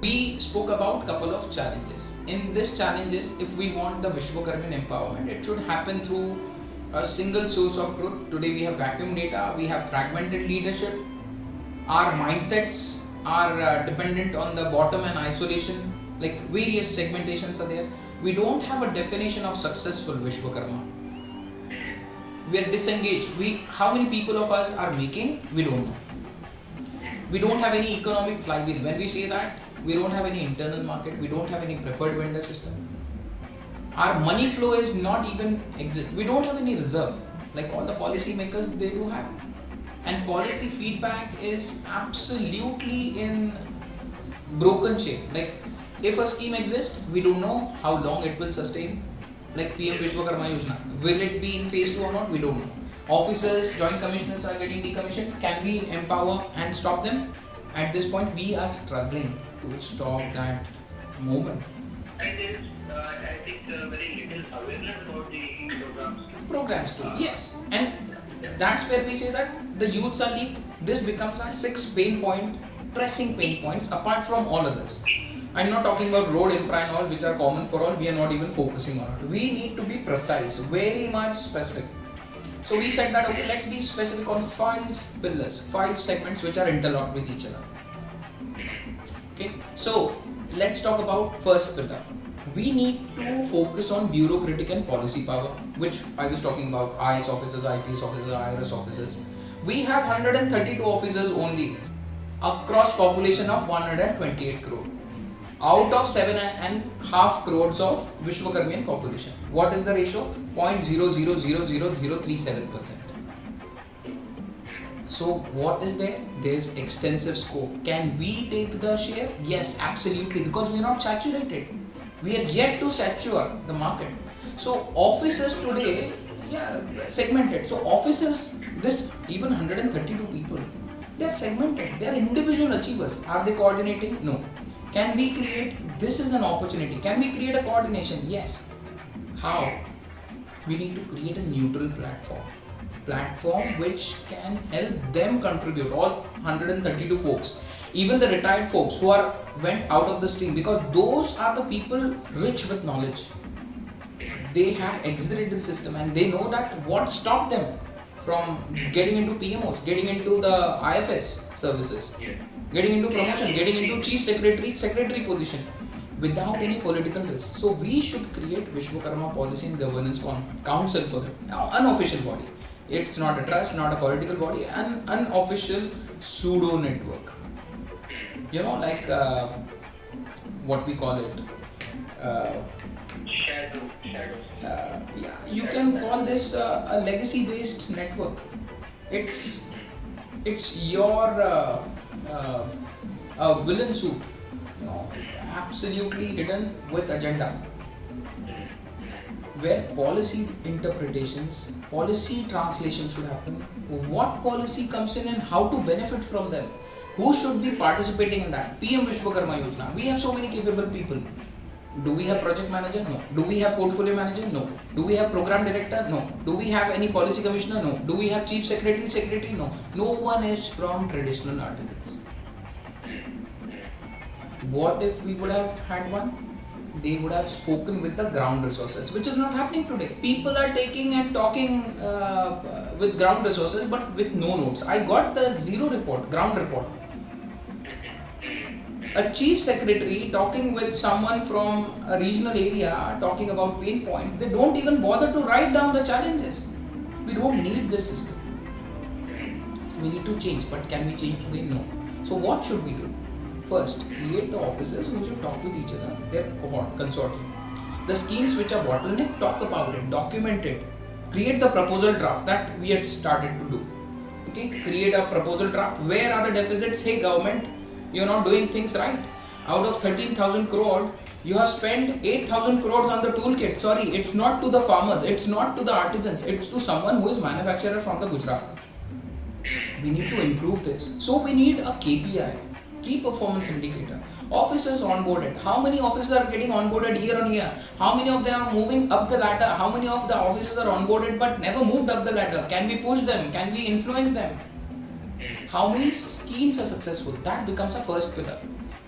we spoke about couple of challenges. In these challenges, if we want the Vishwakarmayan empowerment, it should happen through a single source of truth. Today we have vacuum data, we have fragmented leadership, our mindsets are dependent on the bottom and isolation, like various segmentations are there. We don't have a definition of successful Vishwakarma. We are disengaged. How many people of us are making? We don't know. We don't have any economic flywheel. When we say that, we don't have any internal market, we don't have any preferred vendor system. Our money flow is not even exist. We don't have any reserve. Like all the policy makers, they do have. And policy feedback is absolutely in broken shape. Like if a scheme exists, we don't know how long it will sustain. Like PM Vishwakarmayan Yojana, will it be in phase 2 or not? We don't know. Officers, joint commissioners are getting decommissioned. Can we empower and stop them? At this point, we are struggling to stop that movement. And there is, I think, very little awareness about the programs. Programs too, yes. And that's where we say that the youths are leaked. This becomes our 6 pressing pain points apart from all others. I'm not talking about road infra and all, which are common for all. We are not even focusing on it. We need to be precise, very much specific. So we said that, okay, let's be specific on 5 pillars, 5 segments which are interlocked with each other. Okay, so let's talk about first pillar. We need to focus on bureaucratic and policy power, which I was talking about, IS officers, IPS officers, IRS officers. We have 132 officers only across population of 128 crore. Out of 7.5 crores of Vishwakarmayan population. What is the ratio? 0.000037%. So what is there? There is extensive scope. Can we take the share? Yes, absolutely, because we are not saturated. We are yet to saturate the market. So officers today, segmented. So officers, this even 132 people, they are segmented. They are individual achievers. Are they coordinating? No. Can we create? This is an opportunity. Can we create a coordination? Yes. How? We need to create a neutral platform which can help them contribute, all 132 folks, even the retired folks who went out of the stream, because those are the people rich with knowledge. They have exited the system and they know that what stopped them from getting into PMOs, getting into the IFS services, getting into promotion, getting into chief secretary position without any political risk. So we should create Vishwakarma Policy and Governance Council for them, unofficial body. It's not a trust, not a political body, an unofficial pseudo network. You know, like what we call it. Shadow. You can call this a legacy-based network. It's your villain suit, absolutely hidden with agenda, where policy interpretations, policy translation should happen. What policy comes in and how to benefit from them? Who should be participating in that? PM Vishwakarma Yojana. We have so many capable people. Do we have project manager? No. Do we have portfolio manager? No. Do we have program director? No. Do we have any policy commissioner? No. Do we have chief secretary? No. No one is from traditional artisans. What if we would have had one? They would have spoken with the ground resources, which is not happening today. People are taking and talking with ground resources, but with no notes. I got the ground report. A chief secretary talking with someone from a regional area, talking about pain points. They don't even bother to write down the challenges. We don't need this system. We need to change, but can we change today? No. So what should we do? First, create the officers who should talk with each other, their cohort, consortium. The schemes which are bottleneck, talk about it, document it. Create the proposal draft that we had started to do. Okay, create a proposal draft. Where are the deficits? Hey government, you're not doing things right. Out of 13,000 crore, you have spent 8,000 crores on the toolkit. Sorry, it's not to the farmers, it's not to the artisans, it's to someone who is manufacturer from the Gujarat. We need to improve this. So we need a KPI, key performance indicator. Officers onboarded. How many officers are getting onboarded year on year? How many of them are moving up the ladder? How many of the officers are onboarded but never moved up the ladder? Can we push them? Can we influence them? How many schemes are successful? That becomes a first pillar.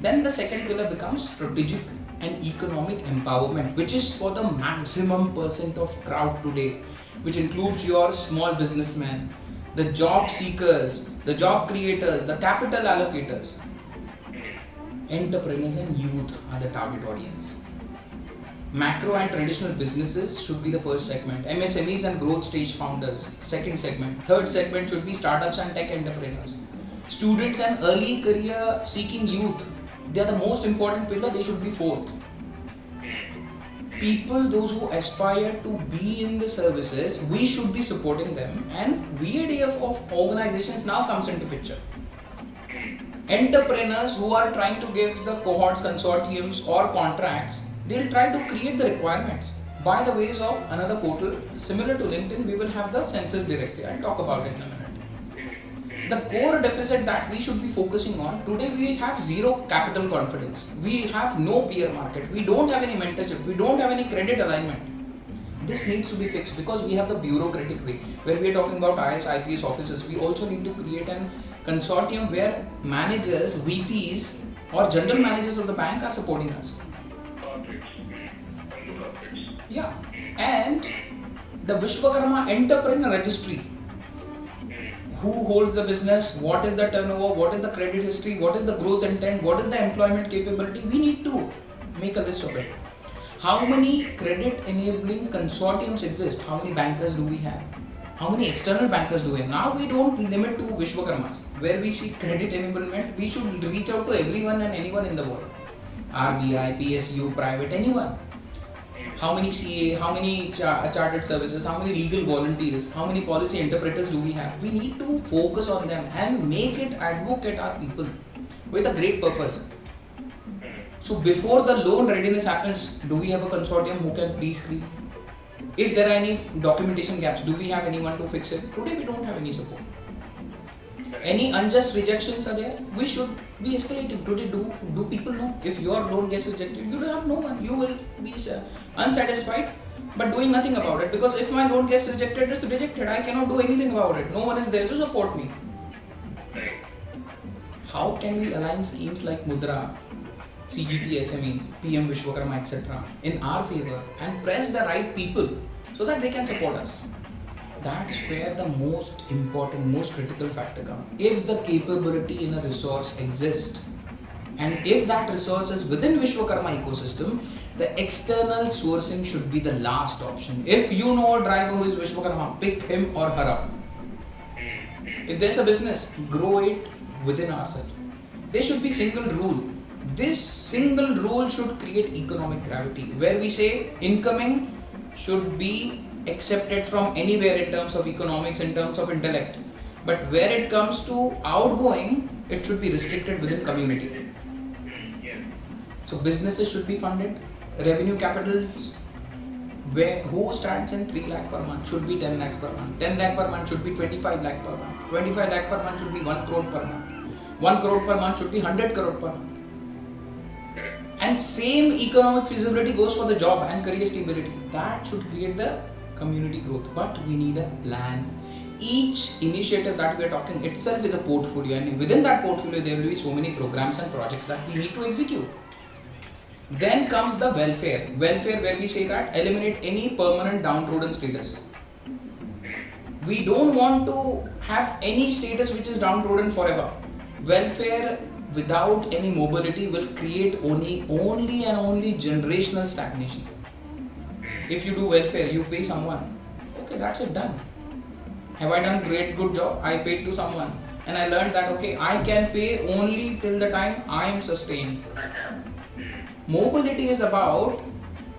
Then the second pillar becomes strategic and economic empowerment, which is for the maximum percent of crowd today, which includes your small businessmen, the job seekers, the job creators, the capital allocators. Entrepreneurs and youth are the target audience. Macro and traditional businesses should be the first segment. MSMEs and growth stage founders, second segment. Third segment should be startups and tech entrepreneurs. Students and early career seeking youth, they are the most important pillar, they should be fourth. People, those who aspire to be in the services, we should be supporting them, and VADF of organizations now comes into picture. Entrepreneurs who are trying to give the cohorts, consortiums or contracts, they'll try to create the requirements by the ways of another portal similar to LinkedIn. We will have the census directly. I'll talk about it in a minute. The core deficit that we should be focusing on today, we have zero capital confidence. We have no peer market. We don't have any mentorship. We don't have any credit alignment. This needs to be fixed because we have the bureaucratic way. Where we are talking about IS, IPS offices, we also need to create a consortium where managers, VPs or general managers of the bank are supporting us. Yeah, and the Vishwakarma Entrepreneur Registry. Who holds the business? What is the turnover? What is the credit history? What is the growth intent? What is the employment capability? We need to make a list of it. How many credit enabling consortiums exist? How many bankers do we have? How many external bankers do we have? Now we don't limit to Vishwakarmas. Where we see credit enablement, we should reach out to everyone and anyone in the world. RBI, PSU, private, anyone. How many CA, how many chartered services, how many legal volunteers, how many policy interpreters do we have? We need to focus on them and make it advocate our people with a great purpose. So before the loan readiness happens, do we have a consortium who can pre-screen? If there are any documentation gaps, do we have anyone to fix it? Today we don't have any support. Any unjust rejections are there, we should be escalating. Today, do people know if your loan gets rejected, you don't have no one, you will be unsatisfied but doing nothing about it, because if my loan gets rejected, it's rejected. I cannot do anything about it. No one is there to support me. How can we align schemes like Mudra, CGT, SME, PM Vishwakarma, etc. in our favor and press the right people so that they can support us? That's where the most important, most critical factor comes. If the capability in a resource exists, and if that resource is within Vishwakarma ecosystem, the external sourcing should be the last option. If you know a driver who is Vishwakarma, pick him or her up. If there's a business, grow it within ourselves. There should be single rule. This single rule should create economic gravity, where we say incoming should be accepted from anywhere in terms of economics, in terms of intellect. But where it comes to outgoing, it should be restricted within community. So businesses should be funded. Revenue capital, who stands in 3 lakh per month should be 10 lakh per month. 10 lakh per month should be 25 lakh per month. 25 lakh per month should be 1 crore per month. 1 crore per month should be 100 crore per month. And same economic feasibility goes for the job and career stability. That should create the community growth. But we need a plan. Each initiative that we are talking itself is a portfolio, and within that portfolio there will be so many programs and projects that we need to execute. Then comes the welfare. Welfare, where we say that eliminate any permanent downtrodden status. We don't want to have any status which is downtrodden forever. Welfare without any mobility will create only and only generational stagnation. If you do welfare, you pay someone. Okay, that's it, done. Have I done great good job? I paid to someone and I learned that okay, I can pay only till the time I am sustained. Mobility is about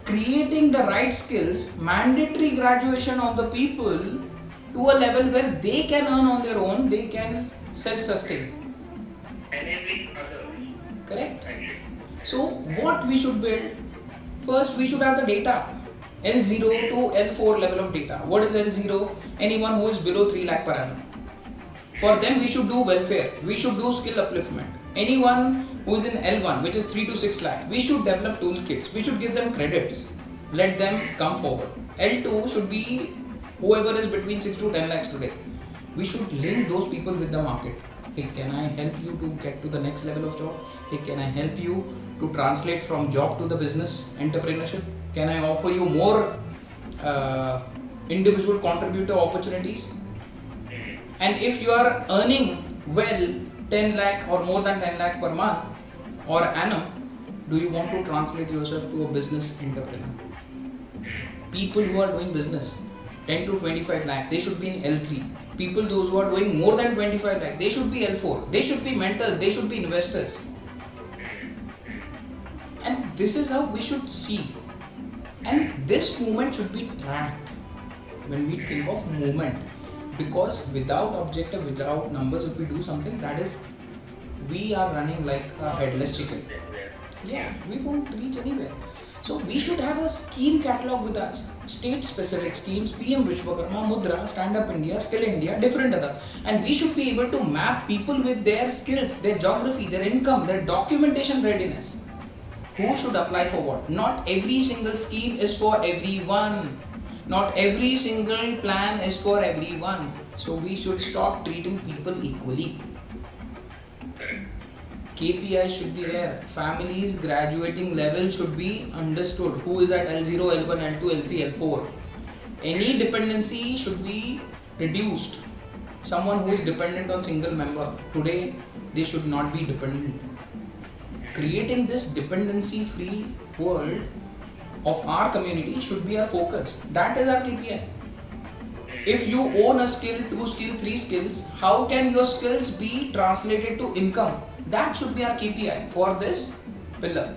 creating the right skills, mandatory graduation of the people to a level where they can earn on their own, they can self-sustain. Enabling others. Correct? So what we should build? First we should have the data. L0 to L4 level of data. What is L0? Anyone who is below 3 lakh per annum. For them we should do welfare. We should do skill upliftment. Anyone who is in L1, which is 3 to 6 lakh, we should develop toolkits. We should give them credits. Let them come forward. L2 should be whoever is between 6 to 10 lakhs today. We should link those people with the market. Hey, can I help you to get to the next level of job? Hey, can I help you to translate from job to the business entrepreneurship? Can I offer you more uh, individual contributor opportunities? And if you are earning well 10 lakh or more than 10 lakh per month or annum, do you want to translate yourself to a business entrepreneur? People who are doing business 10 to 25 lakh, they should be in L3. People those who are doing more than 25 lakh, they should be L4. They should be mentors, they should be investors. And this is how we should see. And this movement should be tracked when we think of movement. Because without objective, without numbers, if we do something, that is, we are running like a headless chicken. Yeah, we won't reach anywhere. So we should have a scheme catalog with us. State specific schemes, PM Vishwakarma, Mudra, Stand Up India, Skill India, different other. And we should be able to map people with their skills, their geography, their income, their documentation readiness. Who should apply for what? Not every single scheme is for everyone. Not every single plan is for everyone. So we should stop treating people equally. KPI should be there. Families graduating level should be understood. Who is at L0, L1, L2, L3, L4. Any dependency should be reduced. Someone who is dependent on single member, today they should not be dependent. Creating this dependency free world of our community should be our focus. That is our KPI. If you own a skill, 2 skills, 3 skills, how can your skills be translated to income? That should be our KPI for this pillar,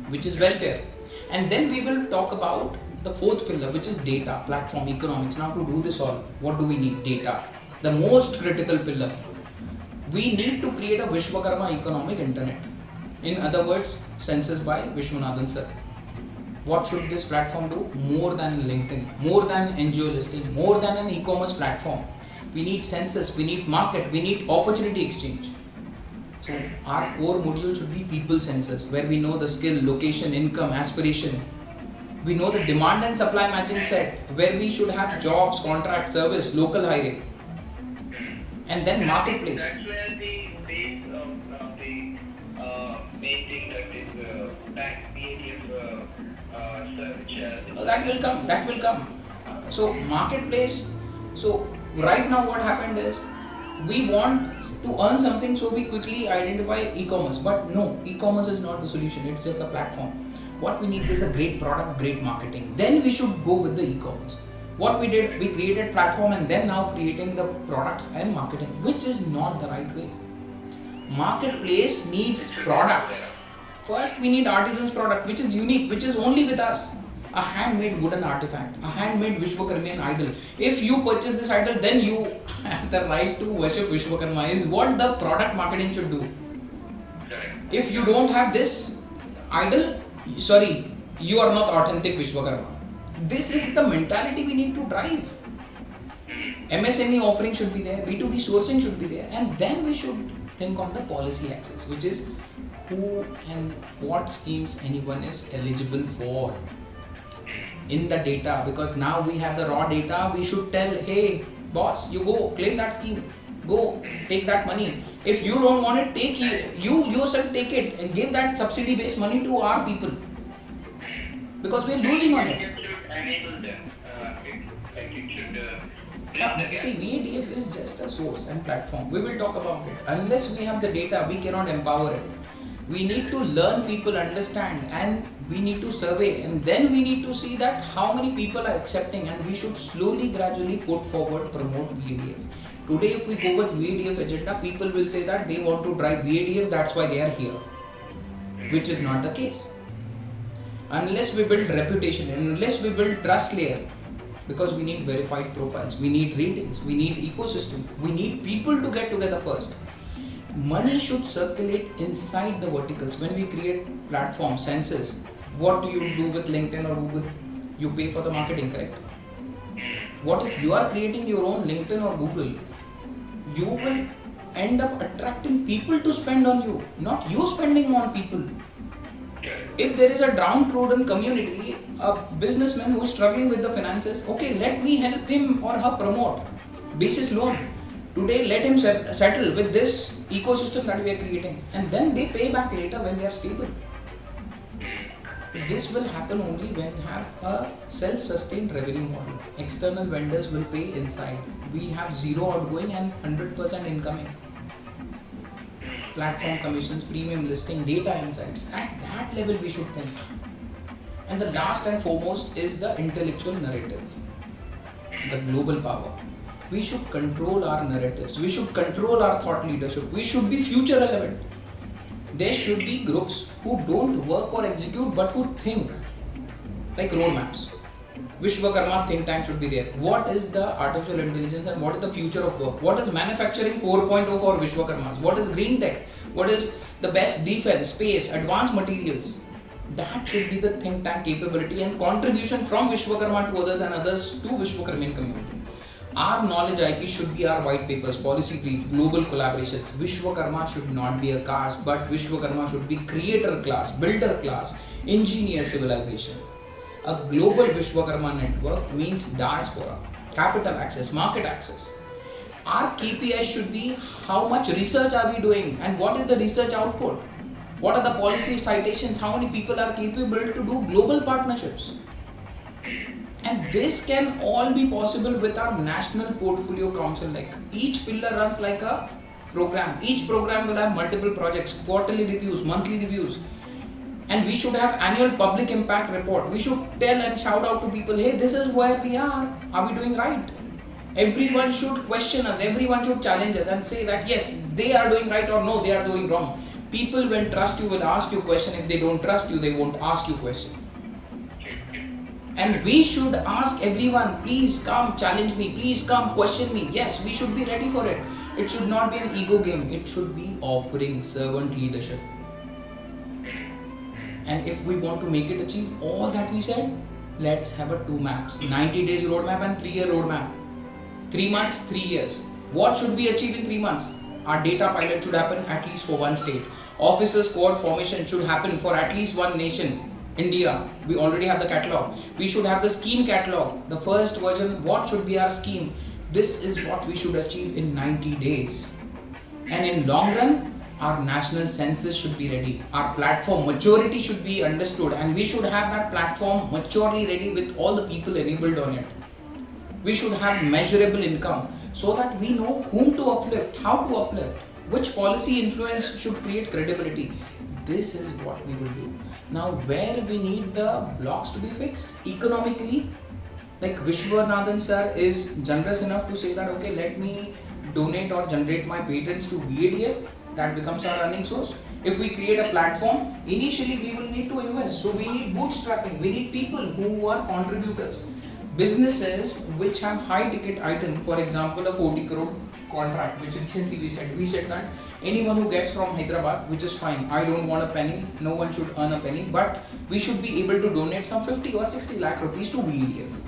which is welfare. And then we will talk about the 4th pillar, which is data, platform, economics. Now to do this all, what do we need? Data. The most critical pillar. We need to create a Vishwakarma economic internet. In other words, census by Visvanathan sir. What should this platform do? More than LinkedIn, more than NGO listing, more than an e-commerce platform. We need census, we need market, we need opportunity exchange. So our core module should be people census, where we know the skill, location, income, aspiration. We know the demand and supply matching set, where we should have jobs, contract, service, local hiring. And then marketplace. That's where the base of the main thing that is back PATF search. That will come. So marketplace. So right now what happened is, we want to earn something, so we quickly identify e-commerce. But no, e-commerce is not the solution. It's just a platform. What we need is a great product, great marketing. Then we should go with the e-commerce. What we did, we created platform and then now creating the products and marketing, which is not the right way. Marketplace needs products. First we need artisan's product, which is unique, which is only with us. A handmade wooden artifact, a handmade Vishwakarmayan idol. If you purchase this idol, then you have the right to worship Vishwakarma, is what the product marketing should do. If you don't have this idol, sorry, you are not authentic Vishwakarma. This is the mentality we need to drive. MSME offering should be there, B2B sourcing should be there, and then we should think on the policy access, which is who and what schemes anyone is eligible for in the data. Because now we have the raw data, we should tell, hey boss, you go claim that scheme, go take that money. If you don't want it, take it, you yourself take it and give that subsidy based money to our people, because we are losing on it. Enable them. See, VADF is just a source and platform. We will talk about it. Unless we have the data, we cannot empower it. We need to learn people, understand, and we need to survey, and then we need to see that how many people are accepting, and we should slowly, gradually put forward, promote VADF. Today, if we go with VADF agenda, people will say that they want to drive VADF, that's why they are here, which is not the case. Unless we build reputation, unless we build trust layer, because we need verified profiles, we need ratings, we need ecosystem, we need people to get together first. Money should circulate inside the verticals. When we create platform census, what do you do with LinkedIn or Google? You pay for the marketing, correct? What if you are creating your own LinkedIn or Google? You will end up attracting people to spend on you, not you spending on people. If there is a downtrodden community, a businessman who is struggling with the finances, okay, let me help him or her promote basis loan. Today, let him settle with this ecosystem that we are creating, and then they pay back later when they are stable. This will happen only when we have a self-sustained revenue model. External vendors will pay inside. We have zero outgoing and 100% incoming. Platform commissions, premium listing, data insights. At that level, we should think. And the last and foremost is the intellectual narrative, the global power. We should control our narratives. We should control our thought leadership. We should be future relevant. There should be groups who don't work or execute but who think, like roadmaps. Vishwakarma think tank should be there. What is the artificial intelligence and what is the future of work? What is manufacturing 4.0 for Vishwakarmas? What is green tech? What is the best defense, space, advanced materials? That should be the think tank capability and contribution from Vishwakarma to others and others to Vishwakarman community. Our knowledge IP should be our white papers, policy brief, global collaborations. Vishwakarma should not be a caste, but Vishwakarma should be creator class, builder class, engineer civilization. A global Vishwakarma network means diaspora, capital access, market access. Our KPI should be how much research are we doing and what is the research output? What are the policy citations? How many people are capable to do global partnerships? And this can all be possible with our national portfolio council. Like each pillar runs like a program. Each program will have multiple projects, quarterly reviews, monthly reviews. And we should have annual public impact report. We should tell and shout out to people, hey, this is where we are. Are we doing right? Everyone should question us. Everyone should challenge us and say that yes, they are doing right or no, they are doing wrong. People when trust you will ask you question. If they don't trust you, they won't ask you question. And we should ask everyone, please come challenge me, please come question me. Yes, we should be ready for it. It should not be an ego game. It should be offering servant leadership. And if we want to make it achieve all that we said, let's have a 2 maps. 90 days roadmap and 3-year roadmap. 3 months, 3 years. What should we achieve in 3 months? Our data pilot should happen at least for one state. Officer squad formation should happen for at least one nation. India, we already have the catalog. We should have the scheme catalog. The first version, what should be our scheme? This is what we should achieve in 90 days. And in long run, our national census should be ready. Our platform maturity should be understood and we should have that platform maturely ready with all the people enabled on it. We should have measurable income so that we know whom to uplift, how to uplift, which policy influence should create credibility. This is what we will do. Now where we need the blocks to be fixed? Economically, like Visvanathan sir is generous enough to say that okay, let me donate or generate my patents to VADF. That becomes our earning source. If we create a platform, initially we will need to invest. So we need bootstrapping. We need people who are contributors. Businesses which have high ticket item, for example, a 40 crore contract, which recently we said that anyone who gets from Hyderabad, which is fine. I don't want a penny. No one should earn a penny, but we should be able to donate some 50 or 60 lakh rupees to VADF.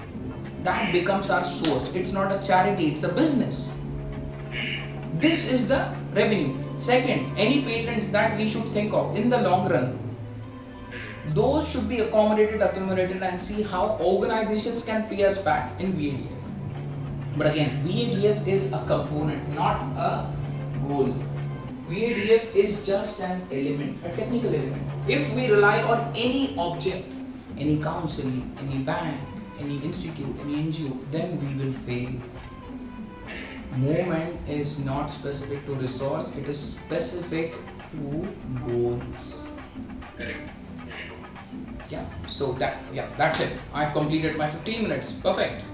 That becomes our source. It's not a charity, it's a business. This is the revenue. Second, any patents that we should think of in the long run, those should be accommodated, accumulated and see how organizations can pay us back in VADF. But again, VADF is a component, not a goal. VADF is just an element, a technical element. If we rely on any object, any council, any bank, any institute, any NGO, then we will fail. Movement is not specific to resource, it is specific to goals. Yeah, so that's it. I've completed my 15 minutes. Perfect.